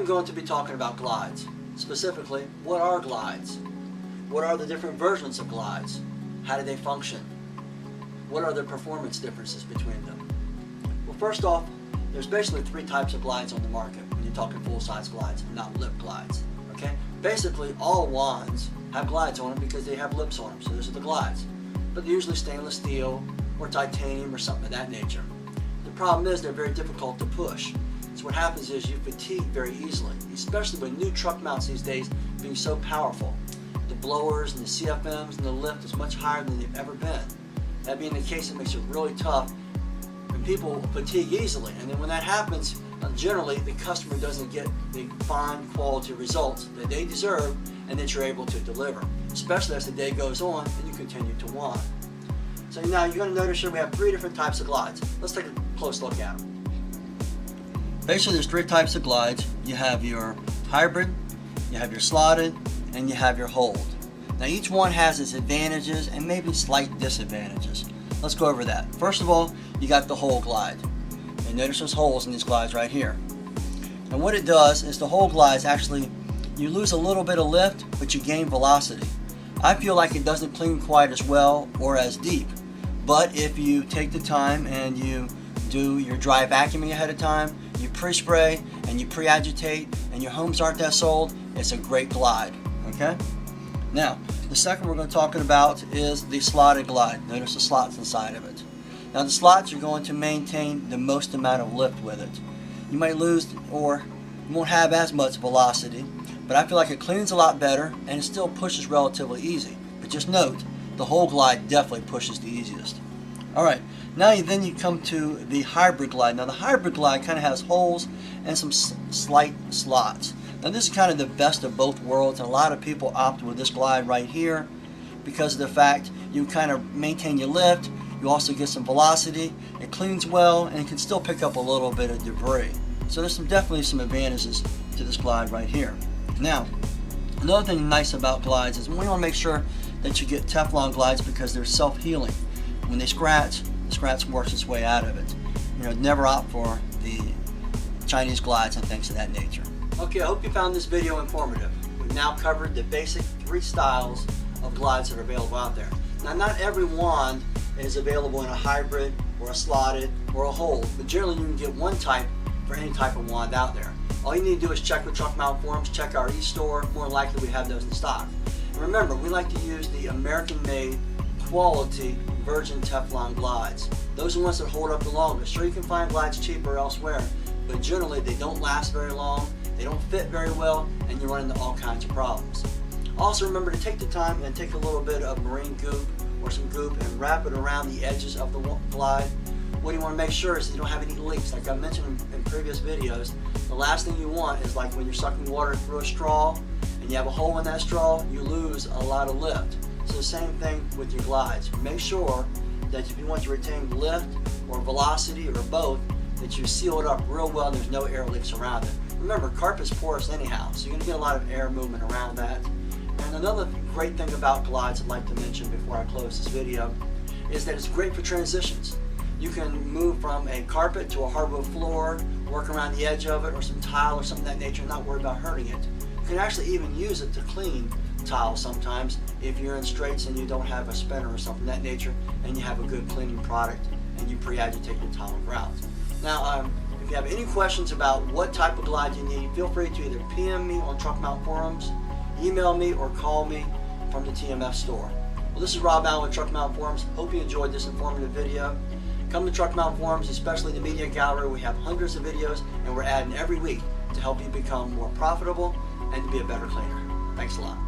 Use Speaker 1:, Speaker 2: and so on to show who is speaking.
Speaker 1: I'm going to be talking about glides. Specifically, what are glides? What are the different versions of glides? How do they function? What are the performance differences between them? Well, first off, there's basically 3 types of glides on the market when you're talking full-size glides, not lip glides. Okay? Basically, all wands have glides on them because they have lips on them, so those are the glides. But they're usually stainless steel or titanium or something of that nature. The problem is they're very difficult to push. So what happens is you fatigue very easily, especially with new truck mounts these days being so powerful. The blowers and the CFMs and the lift is much higher than they've ever been. That being the case, it makes it really tough and people fatigue easily. And then when that happens, generally the customer doesn't get the fine quality results that they deserve and that you're able to deliver, especially as the day goes on and you continue to wand. So now you're going to notice here we have 3 different types of glides. Let's take a close look at them. Basically, there's 3 types of glides. You have your hybrid, you have your slotted, and you have your hold. Now each one has its advantages and maybe slight disadvantages. Let's go over that. First of all, you got the hold glide. And notice there's holes in these glides right here. And what it does is the hold glides actually, you lose a little bit of lift, but you gain velocity. I feel like it doesn't clean quite as well or as deep. But if you take the time and you do your dry vacuuming ahead of time, you pre-spray and you pre-agitate and your homes aren't that sold, it's a great glide. Okay? Now, the second we're going to talk about is the slotted glide. Notice the slots inside of it. Now the slots are going to maintain the most amount of lift with it. You might lose or you won't have as much velocity, but I feel like it cleans a lot better and it still pushes relatively easy. But just note, the whole glide definitely pushes the easiest. Alright, now then you come to the hybrid glide. Now the hybrid glide kind of has holes and some slight slots. Now this is kind of the best of both worlds, and a lot of people opt with this glide right here because of the fact you kind of maintain your lift, you also get some velocity, it cleans well, and it can still pick up a little bit of debris. So there's definitely some advantages to this glide right here. Now, another thing nice about glides is we want to make sure that you get Teflon glides because they're self-healing. When they scratch, the scratch works its way out of it. You know, never opt for the Chinese glides and things of that nature. Okay, I hope you found this video informative. We've now covered the basic 3 styles of glides that are available out there. Now, not every wand is available in a hybrid or a slotted or a hold, but generally you can get one type for any type of wand out there. All you need to do is check with Truck Mount Forums, check our e-store, more likely we have those in stock. And remember, we like to use the American-made quality virgin Teflon glides. Those are the ones that hold up the longest. Sure, you can find glides cheaper elsewhere, but generally they don't last very long, they don't fit very well, and you run into all kinds of problems. Also remember to take the time and take a little bit of marine goop or some goop and wrap it around the edges of the glide. What you want to make sure is that you don't have any leaks. Like I mentioned in previous videos, the last thing you want is like when you're sucking water through a straw and you have a hole in that straw, you lose a lot of lift. So the same thing with your glides. Make sure that if you want to retain lift or velocity or both, that you seal it up real well and there's no air leaks around it. Remember, carpet's porous anyhow, so you're going to get a lot of air movement around that. And another great thing about glides I'd like to mention before I close this video is that it's great for transitions. You can move from a carpet to a hardwood floor, work around the edge of it or some tile or something of that nature and not worry about hurting it. You can actually even use it to clean tile sometimes if you're in straits and you don't have a spinner or something of that nature and you have a good cleaning product and you pre-agitate your tile and grout. Now, if you have any questions about what type of glide you need, feel free to either PM me on Truck Mount Forums, email me, or call me from the TMF store. Well, this is Rob Allen with Truck Mount Forums. Hope you enjoyed this informative video. Come to Truck Mount Forums, especially the media gallery. We have hundreds of videos and we're adding every week to help you become more profitable and to be a better cleaner. Thanks a lot.